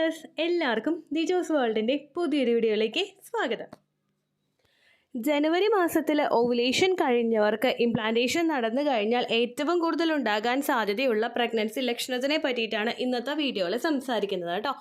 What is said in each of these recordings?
Viewers, എല്ലാവർക്കും ദിജോസ് വേൾഡിൻ്റെ പുതിയൊരു വീഡിയോയിലേക്ക് സ്വാഗതം. ജനുവരി മാസത്തിൽ ഓവുലേഷൻ കഴിഞ്ഞവർക്ക് ഇംപ്ലാന്റേഷൻ നടന്നു കഴിഞ്ഞാൽ ഏറ്റവും കൂടുതൽ ഉണ്ടാകാൻ സാധ്യതയുള്ള പ്രഗ്നൻസി ലക്ഷണത്തിനെ പറ്റിയിട്ടാണ് ഇന്നത്തെ വീഡിയോയിൽ സംസാരിക്കുന്നത് കേട്ടോ.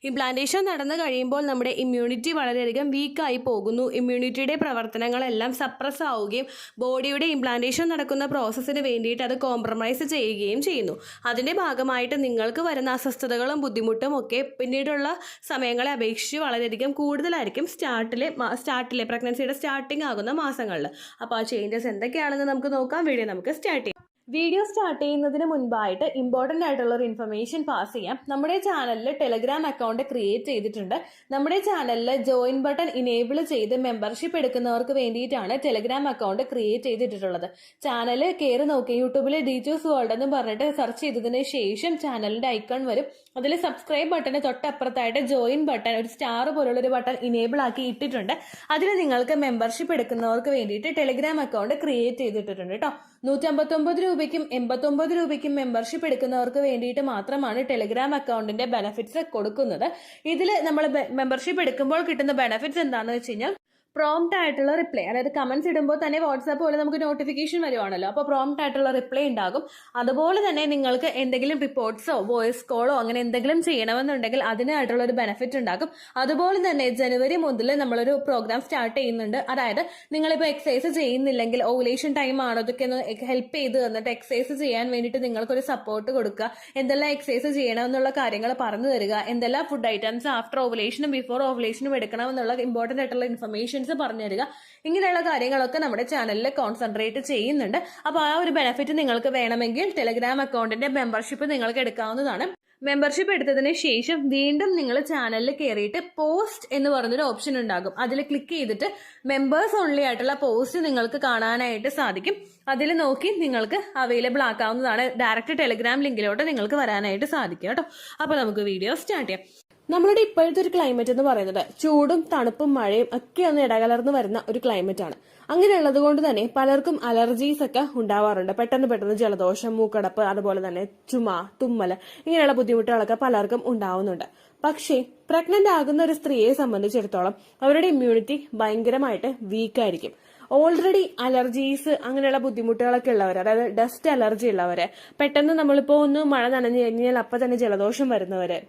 ഇംപ്ലാന്റേഷൻ നടന്നു കഴിയുമ്പോൾ നമ്മുടെ ഇമ്മ്യൂണിറ്റി വളരെയധികം വീക്കായി പോകുന്നു. ഇമ്മ്യൂണിറ്റിയുടെ പ്രവർത്തനങ്ങളെല്ലാം സപ്രസ് ആവുകയും ബോഡിയുടെ ഇംപ്ലാന്റേഷൻ നടക്കുന്ന പ്രോസസ്സിന് വേണ്ടിയിട്ട് അത് കോംപ്രമൈസ് ചെയ്യുകയും ചെയ്യുന്നു. അതിൻ്റെ ഭാഗമായിട്ട് നിങ്ങൾക്ക് വരുന്ന അസ്വസ്ഥതകളും ബുദ്ധിമുട്ടും ഒക്കെ പിന്നീടുള്ള സമയങ്ങളെ അപേക്ഷിച്ച് വളരെയധികം കൂടുതലായിരിക്കും സ്റ്റാർട്ടിലെ പ്രഗ്നൻസിയുടെ സ്റ്റാർട്ടിംഗ് ആകുന്ന മാസങ്ങളിൽ. അപ്പോൾ ആ ചേഞ്ചസ് എന്തൊക്കെയാണെന്ന് നമുക്ക് നോക്കാം. നമുക്ക് സ്റ്റാർട്ട് ചെയ്യാം. വീഡിയോ സ്റ്റാർട്ട് ചെയ്യുന്നതിന് മുൻപായിട്ട് ഇമ്പോർട്ടൻ്റ് ആയിട്ടുള്ള ഒരു ഇൻഫർമേഷൻ പാസ് ചെയ്യാം. നമ്മുടെ ചാനലിൽ ടെലഗ്രാം അക്കൗണ്ട് ക്രിയേറ്റ് ചെയ്തിട്ടുണ്ട്. നമ്മുടെ ചാനലിൽ ജോയിൻ ബട്ടൺ ഇനേബിൾ ചെയ്ത് മെമ്പർഷിപ്പ് എടുക്കുന്നവർക്ക് വേണ്ടിയിട്ടാണ് ടെലഗ്രാം അക്കൗണ്ട് ക്രിയേറ്റ് ചെയ്തിട്ടുള്ളത്. ചാനൽ കയറി നോക്കി യൂട്യൂബിൽ ദിജോസ് വേൾഡ് എന്ന് പറഞ്ഞിട്ട് സെർച്ച് ചെയ്തതിന് ശേഷം ചാനലിന്റെ ഐക്കൺ വരും. അതിൽ സബ്സ്ക്രൈബ് ബട്ടന് തൊട്ടപ്പുറത്തായിട്ട് ജോയിൻ ബട്ടൺ, ഒരു സ്റ്റാർ പോലുള്ളൊരു ബട്ടൺ ഇനേബിൾ ആക്കി ഇട്ടിട്ടുണ്ട്. അതിൽ നിങ്ങൾക്ക് മെമ്പർഷിപ്പ് എടുക്കുന്നവർക്ക് വേണ്ടിയിട്ട് ടെലഗ്രാം അക്കൗണ്ട് ക്രിയേറ്റ് ചെയ്തിട്ടുണ്ട് കേട്ടോ. 159 രൂപയ്ക്കും 89 രൂപയ്ക്കും മെമ്പർഷിപ്പ് എടുക്കുന്നവർക്ക് വേണ്ടിയിട്ട് മാത്രമാണ് ടെലഗ്രാം അക്കൗണ്ടിന്റെ ബെനിഫിറ്റ്സ് കൊടുക്കുന്നത്. ഇതിൽ നമ്മൾ മെമ്പർഷിപ്പ് എടുക്കുമ്പോൾ കിട്ടുന്ന ബെനിഫിറ്റ്സ് എന്താണെന്ന് വെച്ച് കഴിഞ്ഞാൽ പ്രോംപ്റ്റ് ആയിട്ടുള്ള റിപ്ലൈ, അതായത് കമന്റ്സ് ഇടുമ്പോൾ തന്നെ വാട്സാപ്പ് പോലെ നമുക്ക് നോട്ടിഫിക്കേഷൻ വരുവാണല്ലോ, അപ്പോൾ പ്രോംപ്റ്റ് ആയിട്ടുള്ള റിപ്ലൈ ഉണ്ടാകും. അതുപോലെ തന്നെ നിങ്ങൾക്ക് എന്തെങ്കിലും റിപ്പോർട്ട്സോ വോയിസ് കോളോ അങ്ങനെ എന്തെങ്കിലും ചെയ്യണമെന്നുണ്ടെങ്കിൽ അതിനായിട്ടുള്ള ഒരു ബെനിഫിറ്റ് ഉണ്ടാകും. അതുപോലെ തന്നെ ജനുവരി മുതൽ നമ്മളൊരു പ്രോഗ്രാം സ്റ്റാർട്ട് ചെയ്യുന്നുണ്ട്. അതായത് നിങ്ങളിപ്പോൾ എക്സസൈസ് ചെയ്യുന്നില്ലെങ്കിൽ ഓവുലേഷൻ ടൈം ആണ്, അതൊക്കെ ഒന്ന് ഹെൽപ്പ് ചെയ്ത് തന്നിട്ട് എക്സസൈസ് ചെയ്യാൻ വേണ്ടിയിട്ട് നിങ്ങൾക്കൊരു സപ്പോർട്ട് കൊടുക്കുക, എന്തെല്ലാം എക്സസൈസ് ചെയ്യണമെന്നുള്ള കാര്യങ്ങൾ പറഞ്ഞു തരിക, എന്തെല്ലാം ഫുഡ് ഐറ്റംസ് ആഫ്റ്റർ ഓവുലേഷനും ബിഫോർ ഓവുലേഷനും എടുക്കണമെന്നുള്ള ഇമ്പോർട്ടൻ്റ് ആയിട്ടുള്ള ഇൻഫർമേഷൻ പറഞ്ഞു തരിക. ഇങ്ങനെയുള്ള കാര്യങ്ങളൊക്കെ നമ്മുടെ ചാനലിൽ കോൺസെൻട്രേറ്റ് ചെയ്യുന്നുണ്ട്. അപ്പോൾ ആ ഒരു ബെനിഫിറ്റ് നിങ്ങൾക്ക് വേണമെങ്കിൽ ടെലഗ്രാം അക്കൗണ്ടിന്റെ മെമ്പർഷിപ്പ് നിങ്ങൾക്ക് എടുക്കാവുന്നതാണ്. മെമ്പർഷിപ്പ് എടുത്തതിന് ശേഷം വീണ്ടും നിങ്ങൾ ചാനലിൽ കയറിയിട്ട് പോസ്റ്റ് എന്ന് പറഞ്ഞൊരു ഓപ്ഷൻ ഉണ്ടാകും. അതിൽ ക്ലിക്ക് ചെയ്തിട്ട് മെമ്പേഴ്സ് ഓൺലി ആയിട്ടുള്ള പോസ്റ്റ് നിങ്ങൾക്ക് കാണാനായിട്ട് സാധിക്കും. അതിൽ നോക്കി നിങ്ങൾക്ക് അവൈലബിൾ ആക്കാവുന്നതാണ്. ഡയറക്റ്റ് ടെലഗ്രാം ലിങ്കിലോട്ട് നിങ്ങൾക്ക് വരാനായിട്ട് സാധിക്കും കേട്ടോ. അപ്പോൾ നമുക്ക് വീഡിയോ സ്റ്റാർട്ട് ചെയ്യാം. നമ്മളുടെ ഇപ്പോഴത്തെ ഒരു ക്ലൈമറ്റ് എന്ന് പറയുന്നത് ചൂടും തണുപ്പും മഴയും ഒക്കെ ഒന്ന് ഇടകലർന്ന് വരുന്ന ഒരു ക്ലൈമറ്റ് ആണ്. അങ്ങനെയുള്ളത് കൊണ്ട് തന്നെ പലർക്കും അലർജീസ് ഒക്കെ ഉണ്ടാവാറുണ്ട്. പെട്ടെന്ന് ജലദോഷം, മൂക്കടപ്പ്, അതുപോലെ തന്നെ ചുമ, തുമ്മല്, ഇങ്ങനെയുള്ള ബുദ്ധിമുട്ടുകളൊക്കെ പലർക്കും ഉണ്ടാവുന്നുണ്ട്. പക്ഷേ പ്രഗ്നന്റ് ആകുന്ന ഒരു സ്ത്രീയെ സംബന്ധിച്ചിടത്തോളം അവരുടെ ഇമ്മ്യൂണിറ്റി ഭയങ്കരമായിട്ട് വീക്കായിരിക്കും. ഓൾറെഡി അലർജീസ് അങ്ങനെയുള്ള ബുദ്ധിമുട്ടുകളൊക്കെ ഉള്ളവർ, അതായത് ഡസ്റ്റ് അലർജി ഉള്ളവര്, പെട്ടെന്ന് നമ്മളിപ്പോ ഒന്ന് മഴ നനഞ്ഞു കഴിഞ്ഞാൽ അപ്പൊ തന്നെ ജലദോഷം വരുന്നവര്,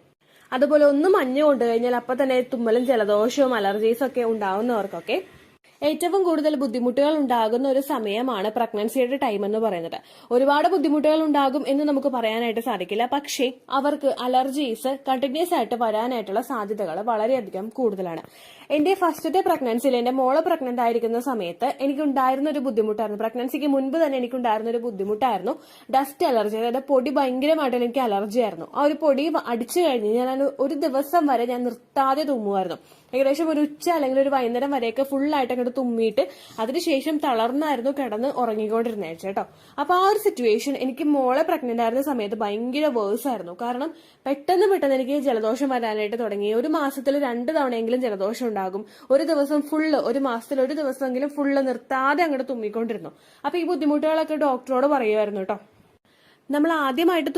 അതുപോലെ ഒന്ന് മഞ്ഞ് കൊണ്ടു കഴിഞ്ഞാൽ അപ്പൊ തന്നെ തുമ്മലും ജലദോഷവും അലർജീസും ഒക്കെ ഉണ്ടാവുന്നവർക്കൊക്കെ ഏറ്റവും കൂടുതൽ ബുദ്ധിമുട്ടുകൾ ഉണ്ടാകുന്ന ഒരു സമയമാണ് പ്രഗ്നൻസിയുടെ ടൈം എന്ന് പറയുന്നത്. ഒരുപാട് ബുദ്ധിമുട്ടുകൾ ഉണ്ടാകും എന്ന് നമുക്ക് പറയാനായിട്ട് സാധിക്കില്ല. പക്ഷേ അവർക്ക് അലർജീസ് കണ്ടിന്യൂസ് ആയിട്ട് വരാനായിട്ടുള്ള സാധ്യതകൾ വളരെയധികം കൂടുതലാണ്. എന്റെ ഫസ്റ്റത്തെ പ്രഗ്നൻസിയിൽ എന്റെ മോള് പ്രഗ്നന്റ് ആയിരിക്കുന്ന സമയത്ത് എനിക്കുണ്ടായിരുന്ന ഒരു ബുദ്ധിമുട്ടായിരുന്നു, പ്രഗ്നൻസിക്ക് മുൻപ് തന്നെ എനിക്കുണ്ടായിരുന്ന ഒരു ബുദ്ധിമുട്ടായിരുന്നു ഡസ്റ്റ് അലർജി. അതായത് പൊടി ഭയങ്കരമായിട്ട് എനിക്ക് അലർജി ആയിരുന്നു. ആ ഒരു പൊടി അടിച്ചു കഴിഞ്ഞ് ഞാൻ ഒരു ദിവസം വരെ ഞാൻ നിർത്താതെ തുമ്മുമായിരുന്നു. ഏകദേശം ഒരു ഉച്ച അല്ലെങ്കിൽ ഒരു വൈകുന്നേരം വരെയൊക്കെ ഫുള്ളായിട്ട് അങ്ങോട്ട് തുമ്മിയിട്ട് അതിനുശേഷം തളർന്നായിരുന്നു കിടന്ന് ഉറങ്ങിക്കൊണ്ടിരുന്നേ കേട്ടോ. അപ്പൊ ആ ഒരു സിറ്റുവേഷൻ എനിക്ക് മോളെ പ്രഗ്നന്റ് ആയിരുന്ന സമയത്ത് ഭയങ്കര വേഴ്സ് ആയിരുന്നു. കാരണം പെട്ടെന്ന് എനിക്ക് ജലദോഷം വരാനായിട്ട് തുടങ്ങി. ഒരു മാസത്തിൽ 2 തവണയെങ്കിലും ജലദോഷം ഉണ്ടാകും. ഒരു മാസത്തിൽ ഒരു ദിവസമെങ്കിലും ഫുള്ള് നിർത്താതെ അങ്ങോട്ട് തുമ്മിക്കൊണ്ടിരുന്നു. അപ്പൊ ഈ ബുദ്ധിമുട്ടുകളൊക്കെ ഡോക്ടറോട് പറയുമായിരുന്നു കേട്ടോ. നമ്മൾ ആദ്യമായിട്ട്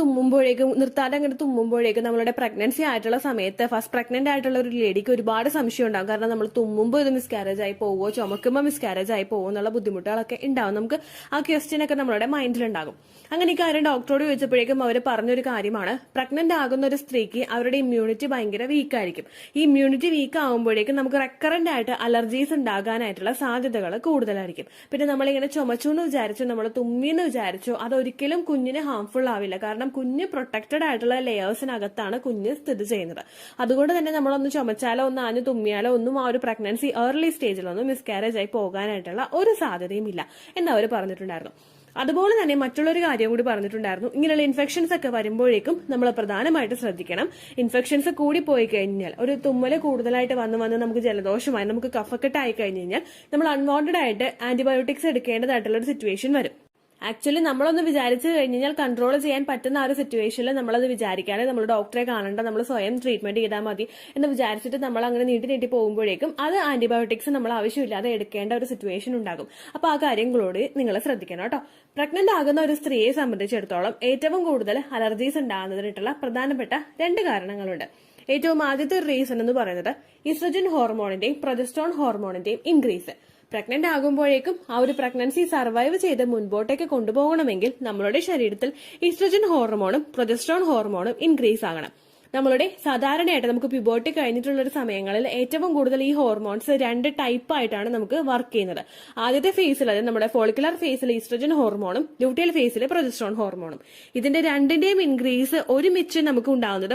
നിർത്താതെ അങ്ങോട്ട് തുമ്മുമ്പോഴേക്കും നമ്മളുടെ പ്രഗ്നൻസി ആയിട്ടുള്ള സമയത്ത് ഫസ്റ്റ് പ്രഗ്നന്റ് ആയിട്ടുള്ള ഒരു ലേഡിക്ക് ഒരുപാട് സംശയം ഉണ്ടാകും. കാരണം നമ്മൾ തുമ്മുമ്പോൾ ഇത് മിസ്കാരേജ് ആയി പോവോ, ചുമക്കുമ്പോൾ മിസ്കാരേജ് ആയി പോവോ എന്നുള്ള ബുദ്ധിമുട്ടുകളൊക്കെ ഉണ്ടാവും. നമുക്ക് ആ ക്വസ്റ്റ്യൻ ഒക്കെ നമ്മളുടെ മൈൻഡിലുണ്ടാകും. അങ്ങനെ ഈ കാര്യം ഡോക്ടറോട് ചോദിച്ചപ്പോഴേക്കും അവർ പറഞ്ഞൊരു കാര്യമാണ്, പ്രഗ്നന്റ് ആകുന്ന ഒരു സ്ത്രീക്ക് അവരുടെ ഇമ്മ്യൂണിറ്റി ഭയങ്കര വീക്കായിരിക്കും. ഈ ഇമ്മ്യൂണിറ്റി വീക്ക് ആകുമ്പോഴേക്കും നമുക്ക് റെക്കറന്റ് ആയിട്ട് അലർജീസ് ഉണ്ടാകാനായിട്ടുള്ള സാധ്യതകൾ കൂടുതലായിരിക്കും. പിന്നെ നമ്മളിങ്ങനെ ചുമച്ചു എന്ന് വിചാരിച്ചോ, നമ്മൾ തുമ്മിയെന്ന് വിചാരിച്ചോ, അതൊരിക്കലും കുഞ്ഞിന് ഹാംഫുൾ ആവില്ല. കാരണം കുഞ്ഞ് പ്രൊട്ടക്റ്റഡ് ആയിട്ടുള്ള ലെയേഴ്സിനകത്താണ് കുഞ്ഞ് സ്ഥിതി ചെയ്യുന്നത്. അതുകൊണ്ട് തന്നെ നമ്മളൊന്ന് ചുമച്ചാലോ ഒന്ന് ആഞ്ഞു തുമ്മിയാലോ ഒന്നും ആ ഒരു പ്രഗ്നൻസി ഏർലി സ്റ്റേജിലൊന്നും മിസ്കാരേജ് ആയി പോകാനായിട്ടുള്ള ഒരു സാധ്യതയും ഇല്ല എന്ന് അവർ പറഞ്ഞിട്ടുണ്ടായിരുന്നു. അതുപോലെ തന്നെ മറ്റുള്ളൊരു കാര്യം കൂടി പറഞ്ഞിട്ടുണ്ടായിരുന്നു. ഇങ്ങനെയുള്ള ഇൻഫെക്ഷൻസ് ഒക്കെ വരുമ്പോഴേക്കും നമ്മൾ പ്രധാനമായിട്ട് ശ്രദ്ധിക്കണം. ഇൻഫെക്ഷൻസ് കൂടി പോയി കഴിഞ്ഞാൽ, ഒരു തുമ്മല് കൂടുതലായിട്ട് വന്ന് നമുക്ക് ജലദോഷമായി, നമുക്ക് കഫക്കെട്ട് ആയി കഴിഞ്ഞു കഴിഞ്ഞാൽ നമ്മൾ അൺവാണ്ടഡ് ആയിട്ട് ആന്റിബയോട്ടിക്സ് എടുക്കേണ്ടതായിട്ടുള്ള ഒരു സിറ്റുവേഷൻ വരും. ആക്ച്വലി നമ്മളൊന്ന് വിചാരിച്ചു കഴിഞ്ഞാൽ കൺട്രോൾ ചെയ്യാൻ പറ്റുന്ന ആ ഒരു സിറ്റുവേഷനിൽ നമ്മളത് വിചാരിക്കാതെ നമ്മൾ ഡോക്ടറെ കാണണ്ട, നമ്മൾ സ്വയം ട്രീറ്റ്മെന്റ് ചെയ്താൽ മതി എന്ന് വിചാരിച്ചിട്ട് നമ്മൾ അങ്ങനെ നീട്ടി പോകുമ്പോഴേക്കും അത് ആന്റിബയോട്ടിക്സ് നമ്മൾ ആവശ്യമില്ലാതെ എടുക്കേണ്ട ഒരു സിറ്റുവേഷൻ ഉണ്ടാകും. അപ്പൊ ആ കാര്യങ്ങളോട് നിങ്ങൾ ശ്രദ്ധിക്കണം കേട്ടോ. പ്രഗ്നന്റ് ആകുന്ന ഒരു സ്ത്രീയെ സംബന്ധിച്ചിടത്തോളം ഏറ്റവും കൂടുതൽ അലർജീസ് ഉണ്ടാകുന്നതിനായിട്ടുള്ള പ്രധാനപ്പെട്ട 2 കാരണങ്ങളുണ്ട്. ഏറ്റവും ആദ്യത്തെ ഒരു റീസൺ എന്ന് പറയുന്നത് ഈസ്ട്രജൻ ഹോർമോണിന്റെയും പ്രൊജസ്ട്രോൺ ഹോർമോണിന്റെയും ഇൻക്രീസ്. പ്രഗ്നന്റ് ആകുമ്പോഴേക്കും ആ ഒരു പ്രഗ്നൻസി സർവൈവ് ചെയ്ത് മുൻപോട്ടേക്ക് കൊണ്ടുപോകണമെങ്കിൽ നമ്മളുടെ ശരീരത്തിൽ ഈസ്ട്രജൻ ഹോർമോണും പ്രൊജസ്ട്രോൺ ഹോർമോണും ഇൻക്രീസ് ആകണം. നമ്മളുടെ സാധാരണയായിട്ട് നമുക്ക് പ്യൂബർട്ടി കഴിഞ്ഞിട്ടുള്ള ഒരു സമയങ്ങളിൽ ഏറ്റവും കൂടുതൽ ഈ ഹോർമോൺസ് 2 ടൈപ്പായിട്ടാണ് നമുക്ക് വർക്ക് ചെയ്യുന്നത്. ആദ്യത്തെ ഫേസിൽ, അതായത് നമ്മുടെ ഫോളിക്കുലർ ഫേസിൽ ഈസ്ട്രജൻ ഹോർമോണും ലൂട്ടിയൽ ഫേസിൽ പ്രൊജസ്ട്രോൺ ഹോർമോണും. ഇതിന്റെ രണ്ടിന്റെയും ഇൻക്രീസ് ഒരുമിച്ച് നമുക്ക് ഉണ്ടാകുന്നത്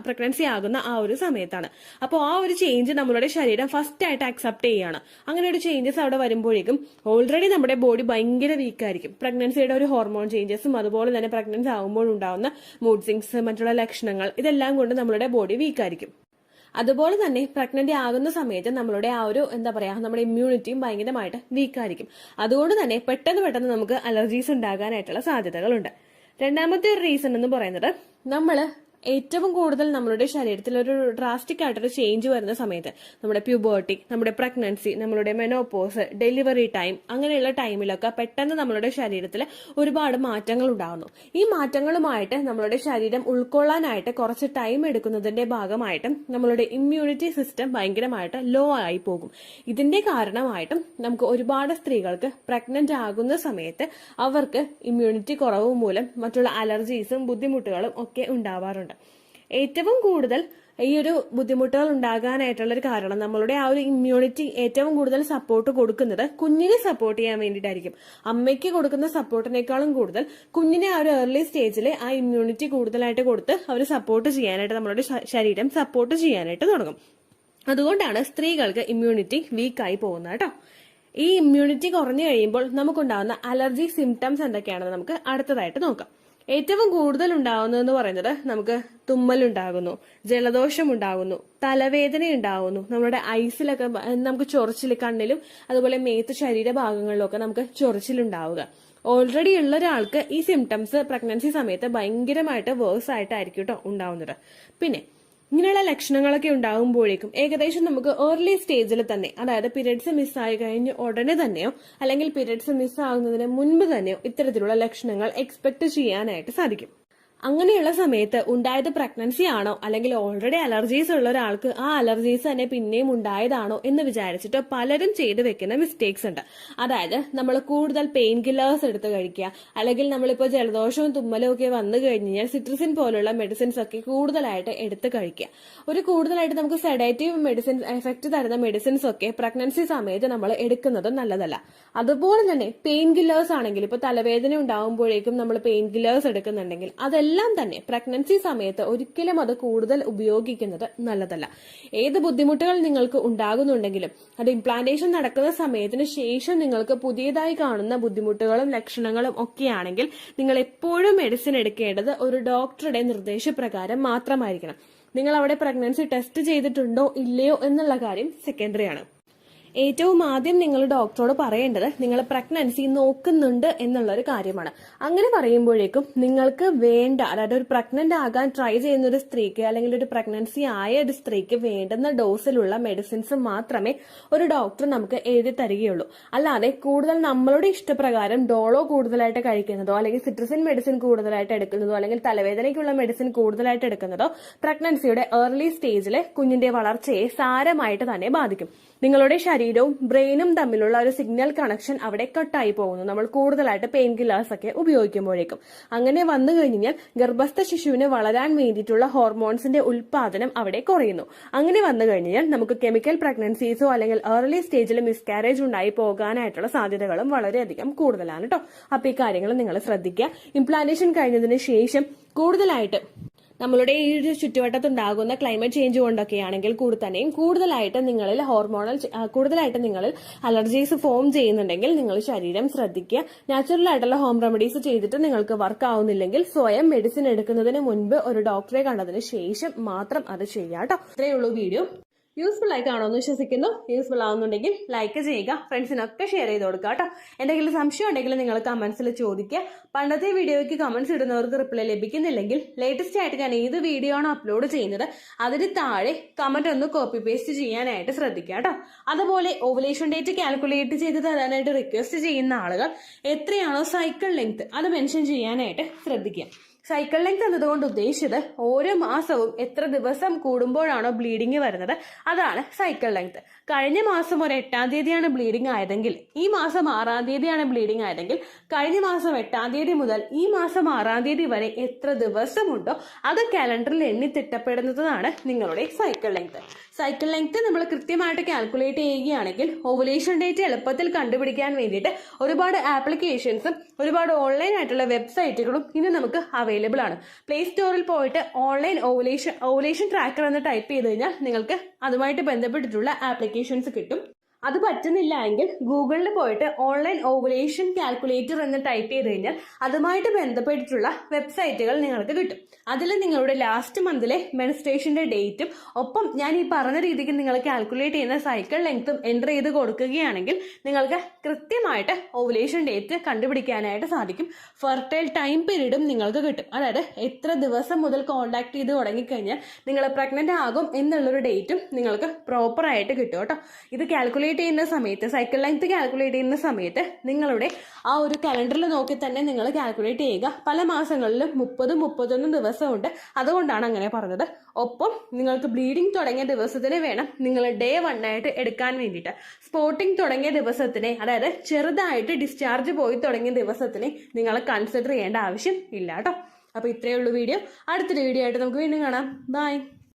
പ്രഗ്നൻസി ആകുന്ന ആ ഒരു സമയത്താണ്. അപ്പോൾ ആ ഒരു ചേഞ്ച് നമ്മളുടെ ശരീരം ഫസ്റ്റ് ആയിട്ട് അക്സെപ്റ്റ് ചെയ്യുകയാണ്. അങ്ങനെ ഒരു ചേഞ്ചസ് അവിടെ വരുമ്പോഴേക്കും ഓൾറെഡി നമ്മുടെ ബോഡി ഭയങ്കര വീക്കായിരിക്കും. പ്രഗ്നൻസിയുടെ ഒരു ഹോർമോൺ ചേഞ്ചസും അതുപോലെ തന്നെ പ്രഗ്നൻസി ആകുമ്പോൾ ഉണ്ടാകുന്ന മൂഡ് സ്വിങ്സ്, മറ്റുള്ള ലക്ഷണങ്ങൾ, ഇതെല്ലാം കൊണ്ട് നമ്മളുടെ ബോഡി വീക്കായിരിക്കും. അതുപോലെ തന്നെ പ്രഗ്നന്റ് ആകുന്ന സമയത്ത് നമ്മളുടെ ആ ഒരു നമ്മുടെ ഇമ്മ്യൂണിറ്റിയും ഭയങ്കരമായിട്ട് വീക്കായിരിക്കും. അതുകൊണ്ട് തന്നെ പെട്ടെന്ന് നമുക്ക് അലർജീസ് ഉണ്ടാകാനായിട്ടുള്ള സാധ്യതകളുണ്ട്. രണ്ടാമത്തെ ഒരു റീസൺ എന്ന് പറയുന്നത് നമ്മള് ഏറ്റവും കൂടുതൽ നമ്മളുടെ ശരീരത്തിൽ ഒരു ഡ്രാസ്റ്റിക് ആയിട്ടൊരു ചേഞ്ച് വരുന്ന സമയത്ത്, നമ്മുടെ പ്യൂബർട്ടി, നമ്മുടെ പ്രഗ്നൻസി, നമ്മളുടെ മെനോപോസ്, ഡെലിവറി ടൈം, അങ്ങനെയുള്ള ടൈമിലൊക്കെ പെട്ടെന്ന് നമ്മളുടെ ശരീരത്തിൽ ഒരുപാട് മാറ്റങ്ങൾ ഉണ്ടാകുന്നു. ഈ മാറ്റങ്ങളുമായിട്ട് നമ്മളുടെ ശരീരം ഉൾക്കൊള്ളാനായിട്ട് കുറച്ച് ടൈം എടുക്കുന്നതിന്റെ ഭാഗമായിട്ടും നമ്മളുടെ ഇമ്മ്യൂണിറ്റി സിസ്റ്റം ഭയങ്കരമായിട്ട് ലോ ആയി പോകും. ഇതിന്റെ കാരണമായിട്ടും നമുക്ക് ഒരുപാട് സ്ത്രീകൾക്ക് പ്രഗ്നന്റ് ആകുന്ന സമയത്ത് അവർക്ക് ഇമ്മ്യൂണിറ്റി കുറവ് മൂലം മറ്റുള്ള അലർജീസും ബുദ്ധിമുട്ടുകളും ഒക്കെ ഉണ്ടാവാറുണ്ട്. ഏറ്റവും കൂടുതൽ ഈ ഒരു ബുദ്ധിമുട്ടുകൾ ഉണ്ടാകാനായിട്ടുള്ള ഒരു കാരണം നമ്മളുടെ ആ ഒരു ഇമ്മ്യൂണിറ്റി ഏറ്റവും കൂടുതൽ സപ്പോർട്ട് കൊടുക്കുന്നത് കുഞ്ഞിനെ സപ്പോർട്ട് ചെയ്യാൻ വേണ്ടിയിട്ടായിരിക്കും. അമ്മയ്ക്ക് കൊടുക്കുന്ന സപ്പോർട്ടിനേക്കാളും കൂടുതൽ കുഞ്ഞിനെ ആ ഒരു ഏർലി സ്റ്റേജിൽ ആ ഇമ്മ്യൂണിറ്റി കൂടുതലായിട്ട് കൊടുത്ത് അവർ സപ്പോർട്ട് ചെയ്യാനായിട്ട്, നമ്മളുടെ ശരീരം സപ്പോർട്ട് ചെയ്യാനായിട്ട് തുടങ്ങും. അതുകൊണ്ടാണ് സ്ത്രീകൾക്ക് ഇമ്മ്യൂണിറ്റി വീക്കായി പോകുന്നത് കേട്ടോ. ഈ ഇമ്മ്യൂണിറ്റി കുറഞ്ഞു കഴിയുമ്പോൾ നമുക്കുണ്ടാകുന്ന അലർജി സിംറ്റംസ് എന്തൊക്കെയാണെന്ന് നമുക്ക് അടുത്തതായിട്ട് നോക്കാം. ഏറ്റവും കൂടുതൽ ഉണ്ടാകുന്നതെന്ന് പറയുന്നത് നമുക്ക് തുമ്മലുണ്ടാകുന്നു, ജലദോഷം ഉണ്ടാകുന്നു, തലവേദന ഉണ്ടാകുന്നു, നമ്മുടെ ഐസിലൊക്കെ നമുക്ക് ചൊറിച്ചിൽ, കണ്ണിലും അതുപോലെ മേത്ത് ശരീരഭാഗങ്ങളിലും ഒക്കെ നമുക്ക് ചൊറിച്ചിലുണ്ടാവുക. ഓൾറെഡി ഉള്ള ഒരാൾക്ക് ഈ സിംറ്റംസ് പ്രഗ്നൻസി സമയത്ത് ഭയങ്കരമായിട്ട് വേഴ്സ് ആയിട്ടായിരിക്കും കേട്ടോ ഉണ്ടാവുന്നത്. പിന്നെ ഇങ്ങനെയുള്ള ലക്ഷണങ്ങളൊക്കെ ഉണ്ടാകുമ്പോഴേക്കും ഏകദേശം നമുക്ക് ഏർലി സ്റ്റേജിൽ തന്നെ, അതായത് പീരിയഡ്സ് മിസ്സായി കഴിഞ്ഞ് ഉടനെ തന്നെയോ അല്ലെങ്കിൽ പീരിയഡ്സ് മിസ്സാകുന്നതിന് മുൻപ് തന്നെയോ ഇത്തരത്തിലുള്ള ലക്ഷണങ്ങൾ എക്സ്പെക്ട് ചെയ്യാനായിട്ട് സാധിക്കും. അങ്ങനെയുള്ള സമയത്ത് ഉണ്ടായത് പ്രഗ്നൻസി ആണോ അല്ലെങ്കിൽ ഓൾറെഡി അലർജീസ് ഉള്ള ഒരാൾക്ക് ആ അലർജീസ് തന്നെ പിന്നെയും ഉണ്ടായതാണോ എന്ന് വിചാരിച്ചിട്ട് പലരും ചെയ്തു വെക്കുന്ന മിസ്റ്റേക്സ് ഉണ്ട്. അതായത് നമ്മൾ കൂടുതൽ പെയിൻ കില്ലേഴ്സ് എടുത്ത് കഴിക്കുക, അല്ലെങ്കിൽ നമ്മളിപ്പോൾ ജലദോഷവും തുമ്മലും ഒക്കെ വന്നു കഴിഞ്ഞാൽ സിട്രസിൻ പോലുള്ള മെഡിസിൻസ് ഒക്കെ കൂടുതലായിട്ട് എടുത്ത് കഴിക്കുക. ഒരു കൂടുതലായിട്ട് നമുക്ക് സെഡേറ്റീവ് മെഡിസിൻസ് എഫക്ട് തരുന്ന മെഡിസിൻസ് ഒക്കെ പ്രഗ്നൻസി സമയത്ത് നമ്മൾ എടുക്കുന്നത് നല്ലതല്ല. അതുപോലെ തന്നെ പെയിൻ കില്ലേഴ്സ് ആണെങ്കിൽ, ഇപ്പോൾ തലവേദന ഉണ്ടാകുമ്പോഴേക്കും നമ്മൾ പെയിൻ കില്ലേഴ്സ് എടുക്കുന്നുണ്ടെങ്കിൽ അതെല്ലാം തന്നെ പ്രഗ്നൻസി സമയത്ത് ഒരിക്കലും അത് കൂടുതൽ ഉപയോഗിക്കുന്നത് നല്ലതല്ല. ഏത് ബുദ്ധിമുട്ടുകൾ നിങ്ങൾക്ക് ഉണ്ടാകുന്നുണ്ടെങ്കിലും അത് ഇംപ്ലാന്റേഷൻ നടക്കുന്ന സമയത്തിന് ശേഷം നിങ്ങൾക്ക് പുതിയതായി കാണുന്ന ബുദ്ധിമുട്ടുകളും ലക്ഷണങ്ങളും ഒക്കെയാണെങ്കിൽ നിങ്ങൾ എപ്പോഴും മെഡിസിൻ എടുക്കേണ്ടത് ഒരു ഡോക്ടറുടെ നിർദ്ദേശപ്രകാരം മാത്രമായിരിക്കണം. നിങ്ങൾ അവിടെ പ്രഗ്നൻസി ടെസ്റ്റ് ചെയ്തിട്ടുണ്ടോ ഇല്ലയോ എന്നുള്ള കാര്യം സെക്കൻഡറി ആണ്. ഏറ്റവും ആദ്യം നിങ്ങൾ ഡോക്ടറോട് പറയേണ്ടത് നിങ്ങൾ പ്രഗ്നൻസി നോക്കുന്നുണ്ട് എന്നുള്ളൊരു കാര്യമാണ്. അങ്ങനെ പറയുമ്പോഴേക്കും നിങ്ങൾക്ക് വേണ്ട, അതായത് ഒരു പ്രഗ്നന്റ് ആകാൻ ട്രൈ ചെയ്യുന്ന ഒരു സ്ത്രീക്ക് അല്ലെങ്കിൽ ഒരു പ്രഗ്നൻസി ആയ ഒരു സ്ത്രീക്ക് വേണ്ടുന്ന ഡോസിലുള്ള മെഡിസിൻസ് മാത്രമേ ഒരു ഡോക്ടർ നമുക്ക് എഴുതി തരികയുള്ളൂ. അല്ലാതെ കൂടുതൽ നമ്മളുടെ ഇഷ്ടപ്രകാരം ഡോളോ കൂടുതലായിട്ട് കഴിക്കുന്നതോ അല്ലെങ്കിൽ സിട്രസിൻ മെഡിസിൻ കൂടുതലായിട്ട് എടുക്കുന്നതോ അല്ലെങ്കിൽ തലവേദനയ്ക്കുള്ള മെഡിസിൻ കൂടുതലായിട്ട് എടുക്കുന്നതോ പ്രഗ്നൻസിയുടെ ഏർലി സ്റ്റേജിലെ കുഞ്ഞിന്റെ വളർച്ചയെ സാരമായിട്ട് തന്നെ ബാധിക്കും. നിങ്ങളുടെ ശരീരവും ബ്രെയിനും തമ്മിലുള്ള ഒരു സിഗ്നൽ കണക്ഷൻ അവിടെ കട്ടായി പോകുന്നു, നമ്മൾ കൂടുതലായിട്ട് പെയിൻ കില്ലേഴ്സ് ഒക്കെ ഉപയോഗിക്കുമ്പോഴേക്കും. അങ്ങനെ വന്നു കഴിഞ്ഞാൽ ഗർഭസ്ഥ ശിശുവിന് വളരാൻ വേണ്ടിയിട്ടുള്ള ഹോർമോൺസിന്റെ ഉൽപാദനം അവിടെ കുറയുന്നു. അങ്ങനെ വന്നു കഴിഞ്ഞാൽ നമുക്ക് കെമിക്കൽ പ്രഗ്നൻസീസോ അല്ലെങ്കിൽ ഏർലി സ്റ്റേജിൽ മിസ്കാരേജ് ഉണ്ടായി പോകാനായിട്ടുള്ള സാധ്യതകളും വളരെയധികം കൂടുതലാണ് കേട്ടോ. അപ്പൊ ഈ കാര്യങ്ങൾ നിങ്ങൾ ശ്രദ്ധിക്കുക. ഇംപ്ലാന്റേഷൻ കഴിഞ്ഞതിന് ശേഷം കൂടുതലായിട്ട് നമ്മളുടെ ഈ ഒരു ചുറ്റുവട്ടത്തുണ്ടാകുന്ന ക്ലൈമറ്റ് ചേഞ്ച് കൊണ്ടൊക്കെയാണെങ്കിൽ കൂടുതലായിട്ട് നിങ്ങളിൽ അലർജീസ് ഫോം ചെയ്യുന്നുണ്ടെങ്കിൽ നിങ്ങൾ ശരീരം ശ്രദ്ധിക്കുക. നാച്ചുറൽ ആയിട്ടുള്ള ഹോം റെമഡീസ് ചെയ്തിട്ട് നിങ്ങൾക്ക് വർക്ക് ആവുന്നില്ലെങ്കിൽ സ്വയം മെഡിസിൻ എടുക്കുന്നതിന് മുൻപ് ഒരു ഡോക്ടറെ കണ്ടതിന് ശേഷം മാത്രം അത് ചെയ്യാം കേട്ടോ. ഇത്രയേ ഉള്ളൂ വീഡിയോ. യൂസ്ഫുൾ ആയി കാണുമെന്ന് വിശ്വസിക്കുന്നു. യൂസ്ഫുൾ ആവുന്നുണ്ടെങ്കിൽ ലൈക്ക് ചെയ്യുക, ഫ്രണ്ട്സിനൊക്കെ ഷെയർ ചെയ്ത് കൊടുക്കുക കേട്ടോ. എന്തെങ്കിലും സംശയം ഉണ്ടെങ്കിൽ നിങ്ങൾ കമന്റ്സിൽ ചോദിക്കുക. പണ്ടത്തെ വീഡിയോയ്ക്ക് കമന്റ്സ് ഇടുന്നവർക്ക് റിപ്ലൈ ലഭിക്കുന്നില്ലെങ്കിൽ ലേറ്റസ്റ്റ് ആയിട്ട് ഞാൻ ഏത് വീഡിയോ ആണോ അപ്ലോഡ് ചെയ്യുന്നത് അതിന് താഴെ കമന്റ് ഒന്ന് കോപ്പി പേസ്റ്റ് ചെയ്യാനായിട്ട് ശ്രദ്ധിക്കുക കേട്ടോ. അതുപോലെ ഓവുലേഷൻ ഡേറ്റ് കാൽക്കുലേറ്റ് ചെയ്ത് തരാനായിട്ട് റിക്വസ്റ്റ് ചെയ്യുന്ന ആളുകൾ എത്രയാണോ സൈക്കിൾ ലെങ്ത് അത് മെൻഷൻ ചെയ്യാനായിട്ട് ശ്രദ്ധിക്കുക. സൈക്കിൾ ലെങ്ത് എന്നതുകൊണ്ട് ഉദ്ദേശിച്ചത് ഓരോ മാസവും എത്ര ദിവസം കൂടുമ്പോഴാണോ ബ്ലീഡിങ് വരുന്നത് അതാണ് സൈക്കിൾ ലെങ്ത്. കഴിഞ്ഞ മാസം ഒരു 8-ാം തീയതിയാണ് ബ്ലീഡിങ് ആയതെങ്കിൽ ഈ മാസം 6-ാം തീയതിയാണ് ബ്ലീഡിങ് ആയതെങ്കിൽ കഴിഞ്ഞ മാസം 8-ാം തീയതി മുതൽ ഈ മാസം 6-ാം തീയതി വരെ എത്ര ദിവസമുണ്ടോ അത് കാലണ്ടറിൽ എണ്ണി തിട്ടപ്പെടുന്നതാണ് നിങ്ങളുടെ സൈക്കിൾ ലെങ്ത്. സൈക്കിൾ ലെങ്ത് നമ്മൾ കൃത്യമായിട്ട് കാൽക്കുലേറ്റ് ചെയ്യുകയാണെങ്കിൽ ഓവുലേഷൻ ഡേറ്റ് എളുപ്പത്തിൽ കണ്ടുപിടിക്കാൻ വേണ്ടിയിട്ട് ഒരുപാട് ആപ്ലിക്കേഷൻസും ഒരുപാട് ഓൺലൈൻ ആയിട്ടുള്ള വെബ്സൈറ്റുകളും ഇന്ന് നമുക്ക് അവൈലബിൾ ആണ്. പ്ലേ സ്റ്റോറിൽ പോയിട്ട് ഓൺലൈൻ ഓവുലേഷൻ ട്രാക്കർ എന്ന് ടൈപ്പ് ചെയ്ത് കഴിഞ്ഞാൽ നിങ്ങൾക്ക് അതുമായിട്ട് ബന്ധപ്പെട്ടിട്ടുള്ള ആപ്ലിക്കേഷൻസ് കിട്ടും. അത് പറ്റുന്നില്ല എങ്കിൽ ഗൂഗിളിൽ പോയിട്ട് ഓൺലൈൻ ഓവുലേഷൻ കാൽക്കുലേറ്റർ എന്ന് ടൈപ്പ് ചെയ്ത് കഴിഞ്ഞാൽ അതുമായിട്ട് ബന്ധപ്പെട്ടിട്ടുള്ള വെബ്സൈറ്റുകൾ നിങ്ങൾക്ക് കിട്ടും. അതിൽ നിങ്ങളുടെ ലാസ്റ്റ് മന്തിലെ മെൻസ്ട്രേഷന്റെ ഡേറ്റും ഒപ്പം ഞാൻ ഈ പറഞ്ഞ രീതിക്ക് നിങ്ങൾ കാൽക്കുലേറ്റ് ചെയ്യുന്ന സൈക്കിൾ ലെങ്ത്തും എൻ്റർ ചെയ്ത് കൊടുക്കുകയാണെങ്കിൽ നിങ്ങൾക്ക് കൃത്യമായിട്ട് ഓവുലേഷൻ ഡേറ്റ് കണ്ടുപിടിക്കാനായിട്ട് സാധിക്കും. ഫെർട്ടൈൽ ടൈം പീരീഡും നിങ്ങൾക്ക് കിട്ടും. അതായത് എത്ര ദിവസം മുതൽ കോണ്ടാക്ട് ചെയ്ത് തുടങ്ങിക്കഴിഞ്ഞാൽ നിങ്ങൾ പ്രഗ്നന്റ് ആകും എന്നുള്ളൊരു ഡേറ്റും നിങ്ങൾക്ക് പ്രോപ്പറായിട്ട് കിട്ടും കേട്ടോ. ഇത് കാൽക്കുലേറ്റ് ചെയ്യുന്ന സമയത്ത് സൈക്കിൾ ലെങ്ത് കാൽക്കുലേറ്റ് ചെയ്യുന്ന സമയത്ത് നിങ്ങളുടെ ആ ഒരു കലണ്ടറിൽ നോക്കി തന്നെ നിങ്ങൾ കാൽക്കുലേറ്റ് ചെയ്യുക. പല മാസങ്ങളിലും 30-31 ദിവസമുണ്ട്, അതുകൊണ്ടാണ് അങ്ങനെ പറഞ്ഞത്. ഒപ്പം നിങ്ങൾക്ക് ബ്ലീഡിങ് തുടങ്ങിയ ദിവസത്തിന് വേണം നിങ്ങൾ ഡേ 1 ആയിട്ട് എടുക്കാൻ വേണ്ടിയിട്ട്. സ്പോട്ടിങ് തുടങ്ങിയ ദിവസത്തിനെ, അതായത് ചെറുതായിട്ട് ഡിസ്ചാർജ് പോയി തുടങ്ങിയ ദിവസത്തിനെ നിങ്ങൾ കൺസിഡർ ചെയ്യേണ്ട ആവശ്യം ഇല്ല കേട്ടോ. അപ്പോൾ ഇത്രയേ ഉള്ളൂ വീഡിയോ. അടുത്തൊരു വീഡിയോ ആയിട്ട് നമുക്ക് വീണ്ടും കാണാം. ബൈ.